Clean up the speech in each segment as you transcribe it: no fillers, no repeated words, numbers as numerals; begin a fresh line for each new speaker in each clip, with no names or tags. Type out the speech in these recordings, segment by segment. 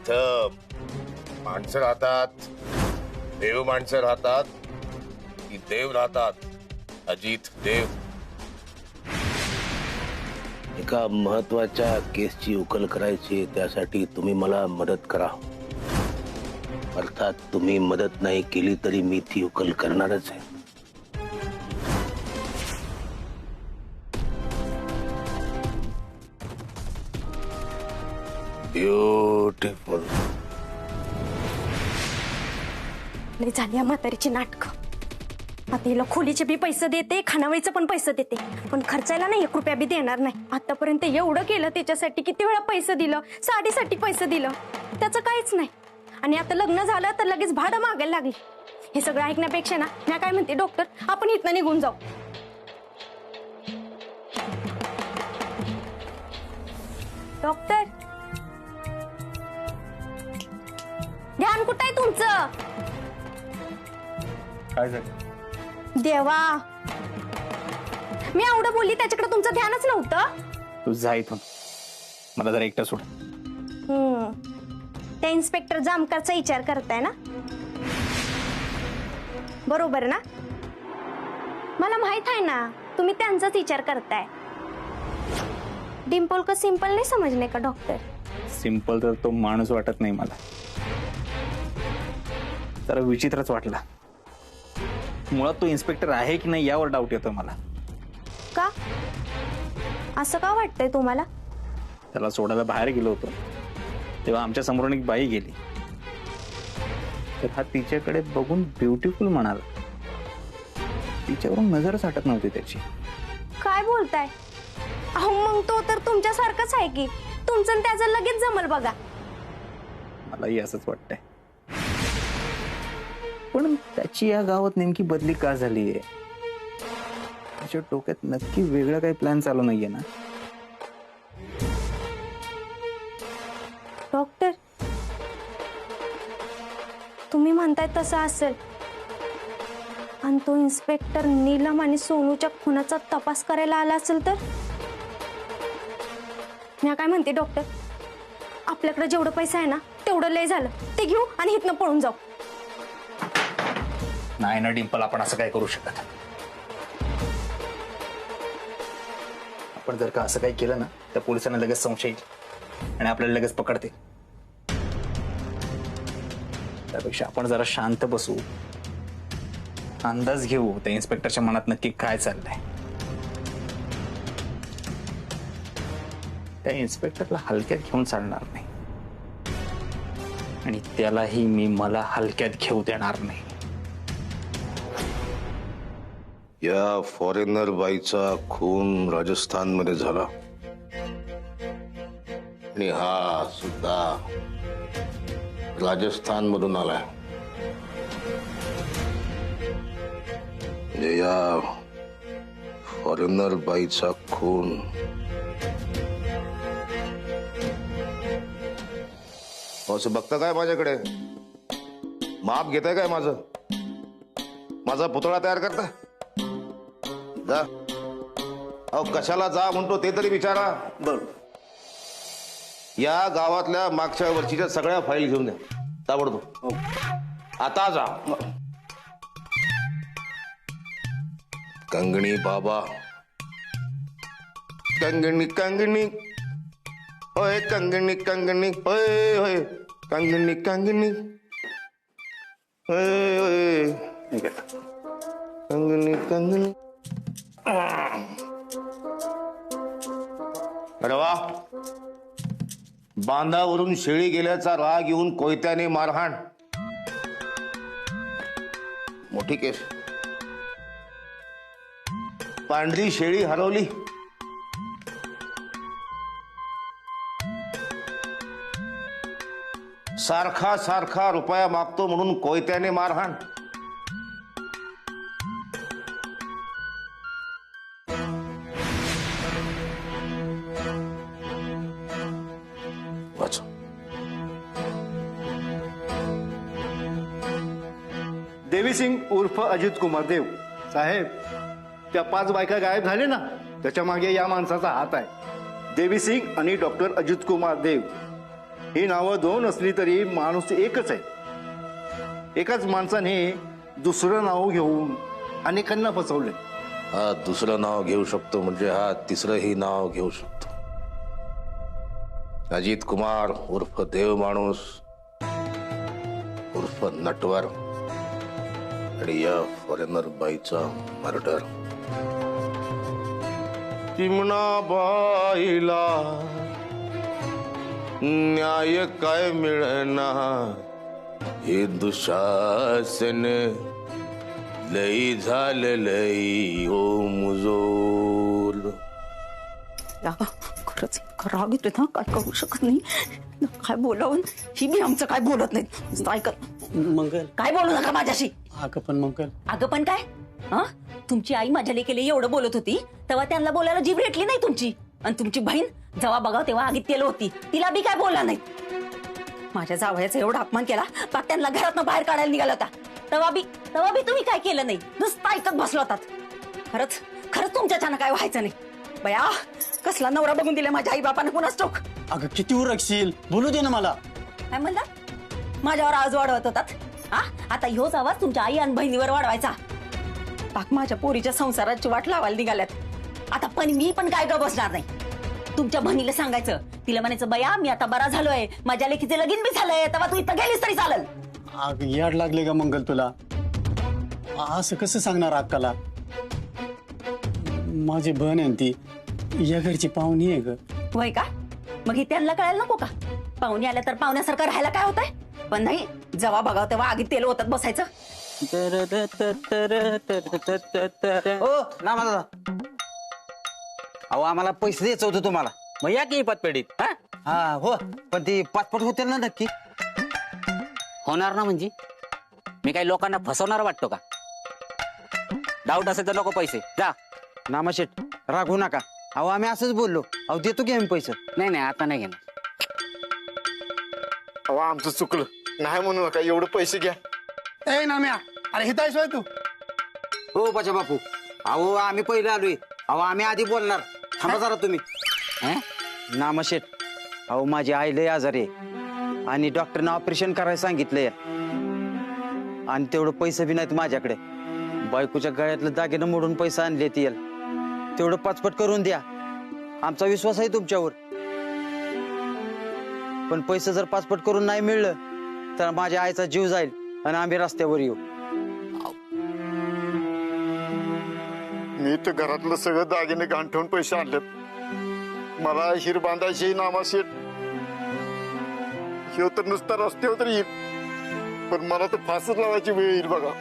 इथं माणसं राहतात, देव माणसं राहतात की देव राहतात? अजित देव.
एका महत्वाच्या केसची उकल करायची, त्यासाठी तुम्ही मला मदत करा. अर्थात तुम्ही मदत नाही केली तरी मी ती उकल करणारच आहे. ब्युटिफुल.
लई झाली म्हातारीची नाटक. आता हिला खोलीचे बी पैसे देते, खानावळीचे पण पैसे देते, पण खर्चायला नाही 1 रुपया बी देणार नाही. आतापर्यंत एवढं केलं त्याच्यासाठी, किती वेळा पैसे दिलं, साडीसाठी पैसे दिलं, त्याचं काहीच नाही. आणि आता लग्न झालं तर लगेच भाडं मागायला लागली. हे सगळं ऐकण्यापेक्षा ना, मी काय म्हणते डॉक्टर, आपण इथनं निघून जाऊ. डॉक्टर, ध्यान कुठं आहे तुमचं?
काय झालं?
देवा, मी एवढं बोलली त्याच्याकडे तुमचं ध्यानच नव्हतं.
तू जा इथून, मला जरा एकटं सोड.
त्या इन्स्पेक्टर जामकरचा विचार करताय ना? बरोबर ना? मला माहित आहे ना तुम्ही त्यांचाच विचार करताय. डिम्पल का सिंपल नाही समजणे का डॉक्टर?
सिंपल तर तो माणूस वाटत नाही मला, जरा विचित्रच वाटला. मुळात तो इन्स्पेक्टर आहे की नाही यावर डाऊट येतो मला.
का असं का वाटतंय तुम्हाला?
त्याला सोडायला बाहेर गेलो होतो तेव्हा आमच्या समोरून एक बाई गेली, तर हा तिच्याकडे बघून ब्युटिफुल म्हणाला. तिच्यावरून नजरच हटत नव्हती त्याची.
काय बोलताय? अहो मग तो तर तुमच्यासारखाच आहे की, तुमचं आणि त्याचं लगेच जमल बघा.
मलाही असंच वाटतंय, पण त्याची या गावात नेमकी बदली का झालीये? त्याच्या डोक्यात नक्की वेगळा काही प्लॅन चालू नाहीये ना?
डॉक्टर, तुम्ही म्हणताय तसं असेल, आणि तो इन्स्पेक्टर नीलम आणि सोनूच्या खुनाचा तपास करायला आला असेल तर? मी काय म्हणते डॉक्टर, आपल्याकडे जेवढं पैसा आहे ना तेवढं लय झालं, ते घेऊ आणि इथनं पळून जाऊ.
नाही ना डिंपल, आपण असं काय करू शकत. आपण जर का असं काही केलं ना तर पोलिसांना लगेच संशय येईल आणि आपल्याला लगेच पकडते. त्यापेक्षा आपण जरा शांत बसू, अंदाज घेऊ त्या इन्स्पेक्टरच्या मनात नक्की काय चाललंय. त्या इन्स्पेक्टरला हलक्यात घेऊन चालणार नाही आणि त्यालाही मी मला हलक्यात घेऊ देणार नाही.
या फॉरेनर बाईचा खून राजस्थान मध्ये झाला आणि हा सुद्धा राजस्थान मधून आलाय. म्हणजे या फॉरेनर बाईचा खून असं बघता काय माझ्याकडे? माप घेताय काय माझं? माझा पुतळा तयार करताय? जा. अहो कशाला जा म्हणतो ते तरी विचारा. बर, या गावातल्या मागच्या वर्षीच्या सगळ्या फाईल घेऊन द्या ताबडतोब. आता जा. कंगणी बाबा, कंगणी कंगणी होय, कंगणी कंगणी होय होय, कंगणी कंगणी होय होय, कंगणी कंगणी. अरे वा, बांधावरून शेळी गेल्याचा राग येऊन कोयत्याने मारहाण, मोठी केस. पांढरी शेळी हरवली, सारखा सारखा रुपया मागतो म्हणून कोयत्याने मारहाण.
देवी सिंग उर्फ अजित कुमार देव. साहेब, त्या 5 बायका गायब झाले ना, त्याच्या मागे या माणसाचा हात आहे. देवी सिंग आणि डॉक्टर अजित कुमार देव ही नावं दोन असली तरी माणूस एकच आहे. एकाच माणसाने दुसरं नाव घेऊन अनेकांना फसवले.
हा दुसरं नाव घेऊ शकतो म्हणजे हा तिसरंही नाव घेऊ शकतो. अजित कुमार उर्फ देव माणूस उर्फ नटवर आणि या फॉरेनर बाईचा मर्डर. चिमणाबाईला न्याय काय मिळना हे दुशासन लई झालं लई हो मुजोल.
खरंच राग येतोय ना, काय करू शकत नाही. काय बोलावून ही बी आमचं काय बोलत नाही. ऐकत
मंगल
काय बोलू नका माझ्याशी.
अगं पण मंगल
अगं पण काय हा, तुमची आई माझ्या लेकीला एवढं बोलत होती तेव्हा त्यांना बोलायला जीभ रेटली नाही तुमची. आणि तुमची बहीण जेव्हा बघाव तेव्हा आगीत तेल होती, तिला बी काय बोलला नाही. माझ्या जावयाचा एवढा अपमान केला तर त्यांना घरातनं बाहेर काढायला निघाला होता. तेव्हा बी तुम्ही काय केलं नाही, नुसतं ऐकत बसलो होतात. खरंच खरंच तुमच्याच्यानं काय व्हायचं नाही. बया कसला नवरा बघून दिला माझ्या आई बापानं कुणाच टोक.
अगं किती उरकशील, बोलू दे ना मला.
काय म्हणला, माझ्यावर आवाज वाढवत होतात हा. आता ह्योच आवाज तुमच्या आई आणि बहिणीवर वाढवायचा. पाक माझ्या पोरीच्या संसाराची वाट लावायला निघाल्यात. आता पण मी पण काय ग बसणार नाही. तुमच्या बहिणीला सांगायचं, तिला म्हणायचं बया मी आता बरा झालोय, माझ्या लेकीचे लगीन बी झालंय, तेव्हा तू इथं गेलीस तरी चालेल.
अगं याड लागले का मंगल तुला, असं कसं सांगणार अक्काला. माझी बहीण आहे ती, या घरची पाहुणी आहे ग.
होय का, मग हे त्यांना कळायला नको का. पाहुणे आल्या तर पाहुण्यासारखं राहायला काय होतंय. पण नाही, जेव्हा बघाव तेव्हा आगीत तेल होतात बसायचं.
ओ ना दादा, अहो आम्हाला पैसे द्यायचं होतं तुम्हाला.
मग या की पतपेढीत.
हा हो, पण ती पासपोर्ट होते ना नक्की.
होणार ना, म्हणजे मी काही लोकांना फसवणार वाटतो का. डाऊट असेल तर नको पैसे जा.
नामाशेट रागवू नका. अहो आम्ही असंच बोललो. अहो देतो की आम्ही पैसे.
नाही नाही आता नाही घेणार.
अहो आमचं चुकलं, नाही म्हणू नका. एवढं पैसे घ्या.
ए नाम्या, अरे हित आहेस होय तू.
हो बचा बापू, अहो आम्ही पहिले आलोय. अहो आम्ही आधी बोलणार. थांबा जरा तुम्ही. नामाशेट, अहो माझी आई लय आजारी आहे आणि डॉक्टरनं ऑपरेशन करायला सांगितलंय आणि तेवढं पैसे बी नाहीत माझ्याकडे. बायकोच्या गळ्यातलं दागिनं मोडून पैसे आणले ती तेवढं पाचपट करून द्या. आमचा विश्वास आहे तुमच्यावर. पण पैसे जर पाचपट करून नाही मिळलं तर माझ्या आईचा जीव जाईल आणि आम्ही रस्त्यावर येऊ.
मी तर घरातलं सगळं दागिने घाण ठेवून पैसे आणलेत. मला हिर बांधायची नामाशेट. ह्यो तर नुसता रस्त्यावर तर येईल, पण मला तर फासच लावायची वेळ येईल बघा.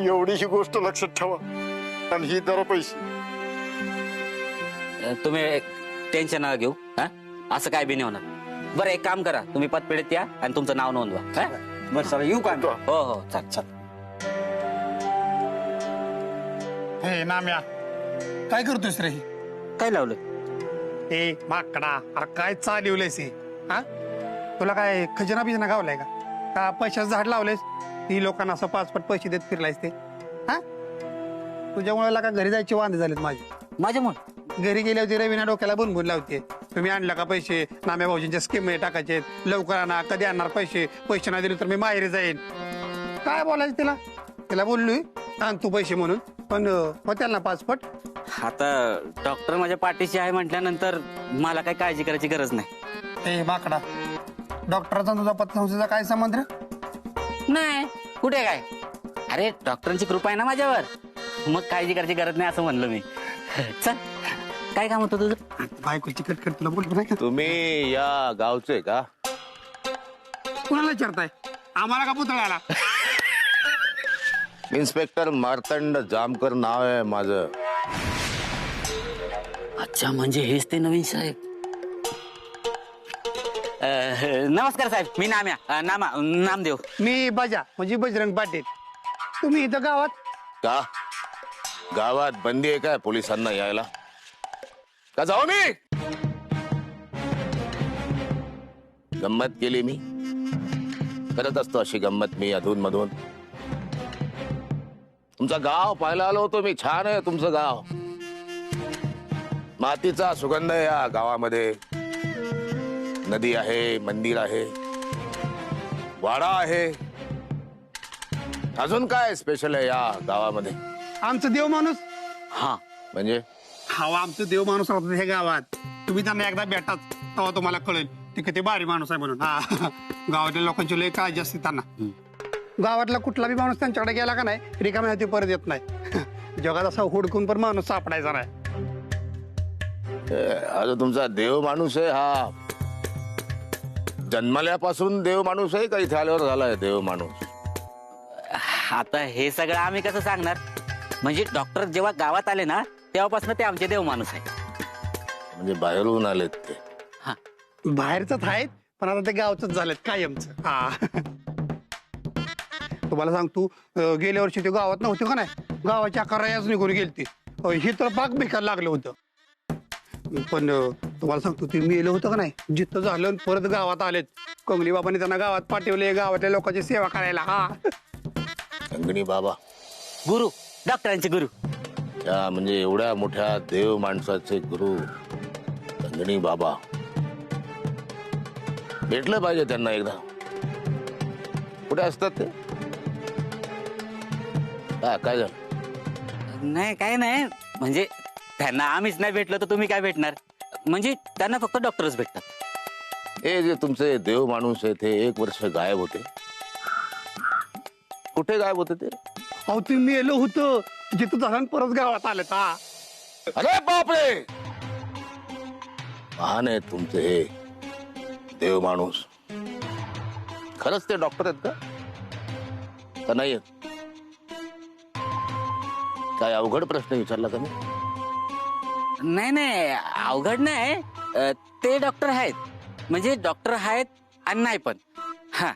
एवढी ही गोष्ट लक्षात ठेवा. आणि ही जरा पैसे.
तुम्ही टेन्शन नका घेऊ. असं काय बी नाही होणार. बरं एक काम करा, तुम्ही पतपेढीत या आणि तुमचं नाव नोंदवा.
बरं चला येऊ का.
हो हो चाल चाल.
हे नाम्या, काय करतोस रे.
काय लावलं.
ए माकडा, अरे काय चालवलंयस हे. हा, तुला काय खजिना बिजना गावलाय का पैशाचं झाड लावलेस. ती लोकांना असं पाचपट पैसे देत फिरलायस ते. हा, तुझ्यामुळे का घरी जायचे वांदे झालेत माझे.
माझ्यामुळे
घरी गेल्या होती रवीना डोक्याला बुनबुन लावते. तुम्ही आणला का पैसे, नाम्या भाऊजींच्या स्कीम मध्ये टाकायचे, लवकर आणा, कधी आणणार पैसे, पैसे नाही दिले तर मी माहेरी जाईन. काय बोलायचं तिला. तिला बोललोय आण तू पैसे म्हणून, पण होत्याल ना पाचपट.
आता डॉक्टर माझ्या पाठीशी आहे म्हटल्यानंतर मला काही काळजी करायची गरज नाही.
ए माकडा, डॉक्टरचा तुझा पतसंस्थेचा काय संबंध रे.
नाही कुठे काय. अरे डॉक्टरांची कृपा आहे ना माझ्यावर, मग काळजी करायची गरज नाही असं म्हणलं मी. चल काय काम होतं तुझं.
बायकोची कटकट तुला बोलतो नाही का.
तुम्ही या गावचे का.
कुणाला विचारताय, आम्हाला का पुतळ्याला.
इन्स्पेक्टर मार्तंड जामकर नाव आहे माझं.
अच्छा, म्हणजे हेच ते नवीन साहेब. नमस्कार साहेब, मी नाम्या नामदेव.
मी बजा म्हणजे बजरंग पाटील. तुम्ही इथं गावात
का गावात बंदी आहे काय पोलिसांना यायला का. जाऊ मी गंमत केली. मी करत असतो अशी गंमत मी अधून मधून. तुमचं गाव पाहायला आलो होतो मी. छान आहे तुमचं गाव. मातीचा सुगंध आहे या गावामध्ये.
नदी आहे, मंदिर आहे, वाडा आहे. अजून काय स्पेशल आहे या गावामध्ये?
आमचं देव माणूस.
हा
म्हणजे
हवा आमचं देव माणूस राहतो ह्या गावात. तुम्ही त्यांना एकदा भेटाच तेव्हा तुम्हाला कळेल ते किती भारी माणूस आहे म्हणून. हा गावातल्या लोकांची लय काळजी असते त्यांना. गावातला कुठला बी माणूस त्यांच्याकडे गेला का नाही रिकाम्या हाती परत येत नाही. जगात असा हुडकून पण माणूस सापडायचा नाही.
आता तुमचा देव माणूस आहे हा जन्मल्यापासून देव माणूस आहे का इथे आल्यावर झालाय देव माणूस?
आता हे सगळं आम्ही कसं सांगणार? म्हणजे डॉक्टर जेव्हा गावात आले ना तेव्हापासून ते आमचे देव माणूस आहे.
म्हणजे बाहेरून आलेत ते?
हा
बाहेरच आहेत पण आता ते गावच झालेत कायमच. हा तुम्हाला सांगतो गेल्या वर्षी ते गावात नव्हते का नाही, गावाची अकरायाच निघून गेलती. हे तर पाक बेकार लागलं होतं. पण तुम्हाला सांगतो ते मेलं होतं का नाही, जिथं झालं आणि परत गावात आलेत. कंगली बाबांनी त्यांना गावात पाठवले गावातल्या लोकांची सेवा करायला. हा
कंगणी बाबा
गुरु, डॉक्टरांचे गुरु.
त्या म्हणजे एवढ्या मोठ्या देव माणसाचे गुरु कंगणी बाबा. भेटलं पाहिजे त्यांना एकदा. कुठे असतात ते? काय झालं?
नाही काय नाही, म्हणजे त्यांना आम्हीच नाही भेटलो तर तुम्ही काय भेटणार? म्हणजे त्यांना फक्त डॉक्टरच भेटतात.
हे जे तुमचे देव माणूस आहे ते 1 वर्ष गायब होते. कुठे गायब होते ते?
अहो ते मेलं होतं जिथं झालं आणि परत गावात आलेत. हा
अरे बापरे, महान आहे तुमचे हे देव माणूस. खरंच ते डॉक्टर आहेत का नाही आहेत? काय अवघड प्रश्न विचारला का मी?
नाही नाही अवघड नाही. ते डॉक्टर आहेत, म्हणजे डॉक्टर आहेत आणि नाही पण. हा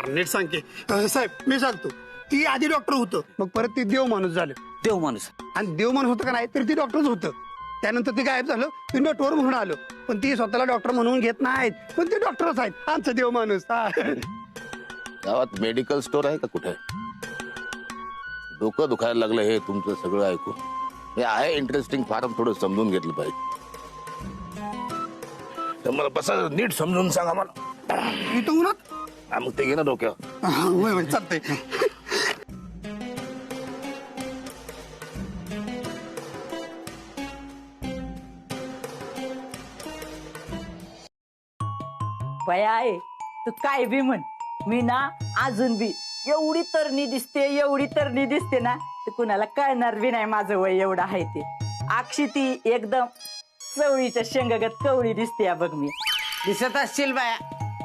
नीट सांगते साहेब. मी सांगतो ती आधी डॉक्टर होतं मग परत ते देव माणूस झालं.
देव माणूस.
आणि देव माणूस होतं का नाही तर ते डॉक्टरच होतं. त्यानंतर ते गायब झालं, ते नटवर म्हणून आलं. पण ती स्वतःला डॉक्टर म्हणून घेत नाहीत, पण ते डॉक्टरच आहेत आमचं देव माणूस.
गावात मेडिकल स्टोर आहे का कुठे? डोकं दुखायला लागलं हे तुमचं सगळं ऐकून. हे आहे इंटरेस्टिंग फार्म, थोडं समजून घेतलं पाहिजे. तर मला बसा नीट समजून सांगा मला.
इथं उन्हात
मग ते घे ना डोक्यावर.
होय होय चालतंय.
बया आहे तू काय बी म्हण, मी ना अजून बी एवढी तरणी दिसते ना तर कुणाला कळणार बी नाही माझं वय एवढं आहे ते. अक्षी ती एकदम चवळीच्या शेंगागत कवळी दिसते बघ. मी
दिसत असशील बाया,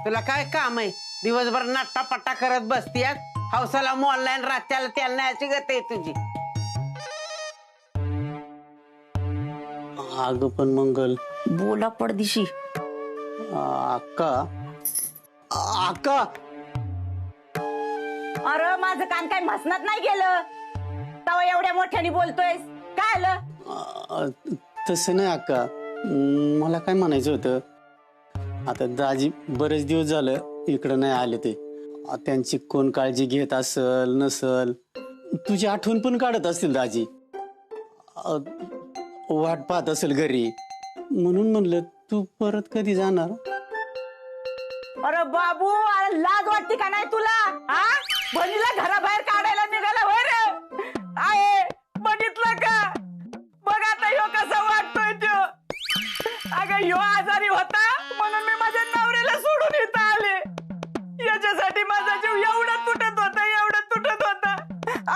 तुला काय काम आहे? दिवसभर नाट्टा पट्टा करत बसतीयास. हौसाला ऑनलाईन रात्याला त्याला न्यायची गत आहे तुझी.
अगं पण मंगल
बोला पडदिशी.
अक्का अक्का
अरे माझं कान काय म्हसनात नाही गेलं तवा एवढ्या मोठ्याने बोलतोयस, काय आलं?
तसं नाही अक्का, मला काय म्हणायचं होतं, आता दाजी बरेच दिवस झालं इकडं नाही आले. ते त्यांची कोण काळजी घेत असल नसल, तुझी आठवण पण काढत असतील दाजी. वाट पाहत असेल घरी, म्हणून म्हणलं तू परत कधी जाणार?
अरे बाबू, अरे लाज वाटते का नाही तुला? हा बनीला घराबाहेर काढायला निघाला होय रे? आहे बघितलं का? बघ आता ह्यो कसा वाटतोय त्यो. अगं ह्यो आजारी होता म्हणून मी माझ्या नवऱ्याला सोडून इथं आले. याच्यासाठी माझा जीव एवढा तुटत होता.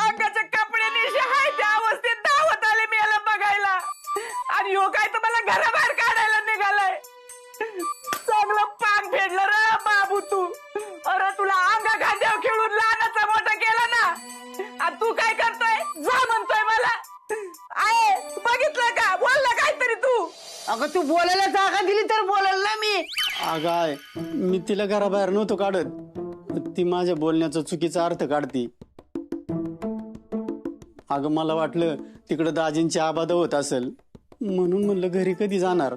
अंगाच्या कपडे निशे हाय त्या अवस्थेत धावत आले मी याला बघायला. आणि ह्यो काय तर मला घराबाहेर काढायला निघालाय. चांगलं पाक फेडलं रे बाबू तू. अरे तुला अंगा खांद्यावर खेळून लहानाचा मोठा केला ना, आणि तू काय करतोय? जा म्हणतोय मला. आहे बघितलं का? बोलला काहीतरी तू.
अगं तू बोलायला जागा दिली तर बोलाल ना मी.
अगं आहे, मी तिला घराबाहेर नव्हतो काढत, ती माझ्या बोलण्याचा चुकीचा अर्थ काढती. अगं मला वाटलं तिकडं दाजींची आबाद होत असेल, म्हणून म्हणलं घरी कधी जाणार.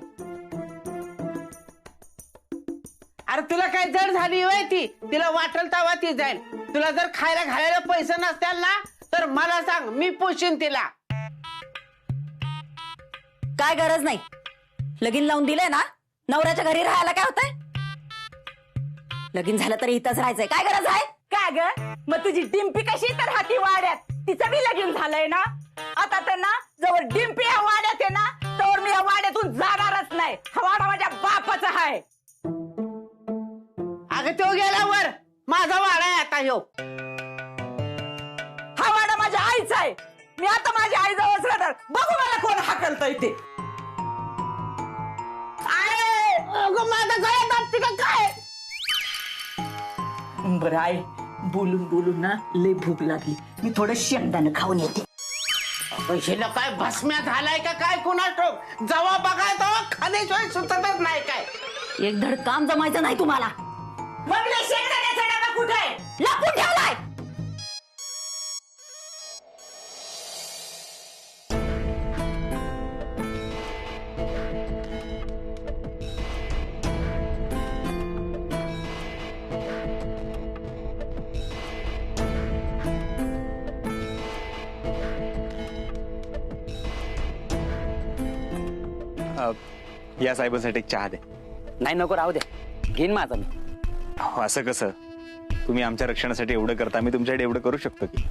अरे तुला काय जड झाली होय ती? तिला वाटेल तेव्हा ती जाईल. तुला जर खायला घालायला पैसे नसतील ना तर मला सांग, मी पोषीन तिला.
काय गरज नाही, लगीन लावून दिलंय ना, नवऱ्याच्या घरी राहायला काय होतंय? लगीन झालं तरी इथंच राहायचंय, काय गरज आहे?
काय ग, मग तुझी डिंपी कशी तर हाती वाड्यात, तिचं बी लगीन झालंय ना. आता तर ना जवळ डिंपी या वाड्यात आहे ना, तर मी या वाड्यातून जाणारच नाही. हा वाडा माझ्या बापाचा आहे.
अगं तो गेल्यावर माझा वाडा आहे आता ह्यो.
हा वाडा माझ्या आईचा आहे. मी आता माझ्या आई जवळच राहणार. बघू मला कोण हाकलतंय ते.
अगं माझा गळा दाबते का काय?
बरं आई, बोलून बोलून ना लय भूक लागली. मी थोडं शेंगदाणं खाऊन येते.
हिला काय भस्म्यात झालाय का काय कुणा ठोक? जवा बघाय तेव्हा खाण्याशिवाय सुचतच नाही काय.
एक धड काम जमायचं नाही तुम्हाला.
मग लय शेंगदाण्याचा डबा कुठे आहे?
लपून ठेवलाय.
या साहेबांसाठी एक चहा दे.
नाही नको, राहू द्या, घेईन माझा मी.
अहो, असं कसं? तुम्ही आमच्या रक्षणासाठी एवढं करता, मी तुमच्यासाठी एवढं करू शकतो की?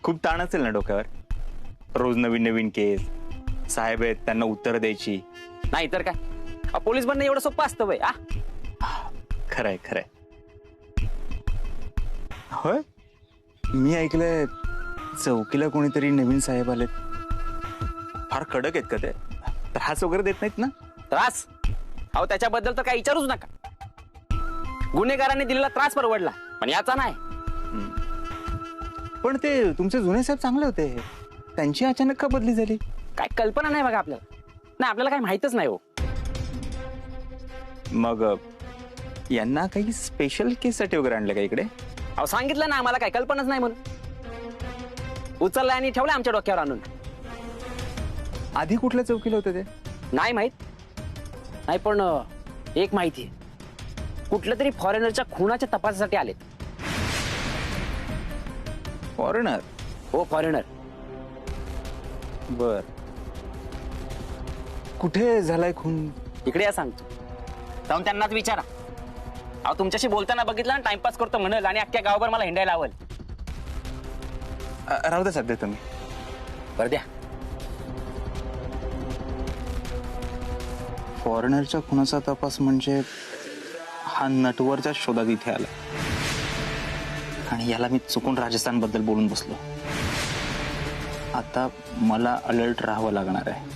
खूप ताण असेल ना डोक्यावर? रोज नवीन नवीन केस, साहेब आहेत त्यांना उत्तर द्यायची.
नाही तर काय, पोलीस बनणं एवढं सोपं असतं वय?
खरंय खरंय. होय, मी ऐकलंय चौकीला कोणीतरी नवीन साहेब आलेत. फार कडक आहेत का ते? त्रास वगैरे देत नाहीत ना?
त्रास? अहो त्याच्याबद्दल तर काही विचारूच नका. गुन्हेगारांनी दिलेला त्रास परवडला, पण याचा नाही.
पण ते तुमचे जुने साहेब चांगले होते, त्यांची अचानक का बदली झाली?
काय कल्पना नाही बघा आपल्याला. नाही, आपल्याला काही माहितच नाही हो.
मग यांना काही स्पेशल केससाठी वगैरे आणलं का इकडे?
अहो सांगितलं ना आम्हाला, काय कल्पनाच नाही म्हणून. उचललं आणि ठेवलं आमच्या डोक्यावर आणून.
आधी कुठल्या चौकीला होते ते?
नाही माहित. नाही पण एक माहिती आहे, कुठल्या तरी फॉरेनरच्या खुनाच्या तपासासाठी आलेत.
फॉरेनर?
हो फॉरेनर.
बर, कुठे झालाय खून?
इकडे या सांगतो, जाऊन त्यांनाच विचारा. अहो तुमच्याशी बोलताना बघितलं ना, टाइमपास करतो म्हणल आणि अख्ख्या गावभर मला हिंडायला लावल.
राहू द्या सध्या तुम्ही.
बरं द्या.
फॉरेनरच्या खुनाचा तपास म्हणजे हा नटवरच्या शोधात इथे आला आणि याला मी चुकून राजस्थान बद्दल बोलून बसलो. आता मला अलर्ट राहावं लागणार आहे.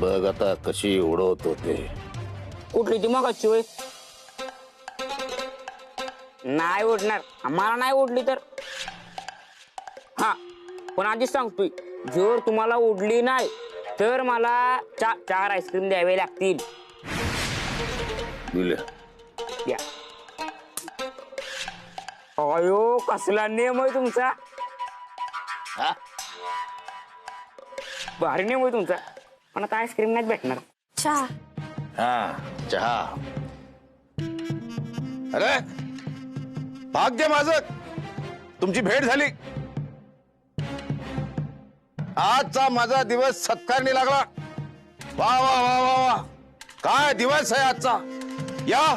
बघ आता कशी उडवत होते.
कुठली ती मग होय? नाही उडणार, आम्हाला नाही उडली तर. हा पण आधीच सांगतोय, जर तुम्हाला उडली नाही तर मला 4 आईस्क्रीम द्यावे लागतील.
दिल्या
द्या. अयो कसला नियम आहे तुमचा. भारी नियम आहे तुमचा, पण आता आईस्क्रीम नाही भेटणार.
चहा.
हा चहा.
अरे भाग्य माझं, तुमची भेट झाली. आजचा माझा दिवस सत्कारणी लागला. वा वा वा वा वा, काय दिवस आहे आजचा. या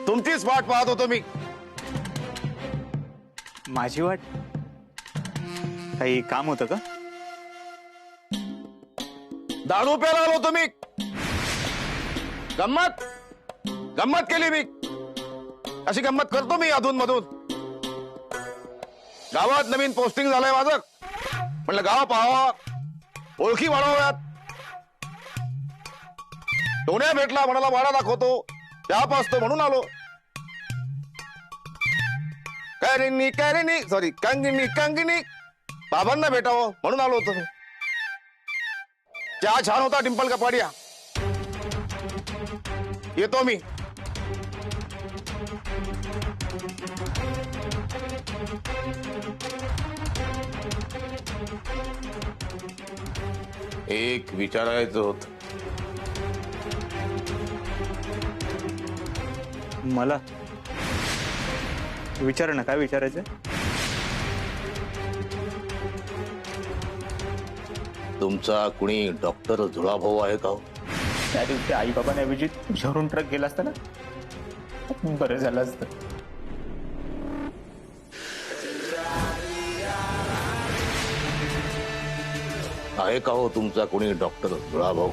तुमचीच वाट पाहत होतो मी.
माझी वाट? काही काम होतं का?
दारू प्यायला आलो होतो मी. गंमत केली मी. अशी गंमत करतो मी अधून मधून. गावात नवीन पोस्टिंग झालंय माझं. म्हणलं गाव पाहावा, ओळखी वाढवाव्यात. टोण्या भेटला, म्हणाला वाडा दाखवतो, त्या पाचतो म्हणून आलो. कंगिनी बाबांना भेटावं म्हणून आलो होतो मी. चहा छान होता डिंपल कपाडिया. येतो मी.
एक विचारायचं होत.
मला? विचार ना, काय विचारायचं?
तुमचा कुणी डॉक्टर जुळाभाऊ आहे का हो?
त्या दिवशी आई बाबांऐवजी तुझ्यावरून ट्रक गेला असता ना, बरं झालं असतं.
आहे का हो तुमचा कुणी डॉक्टर जुळाभाऊ?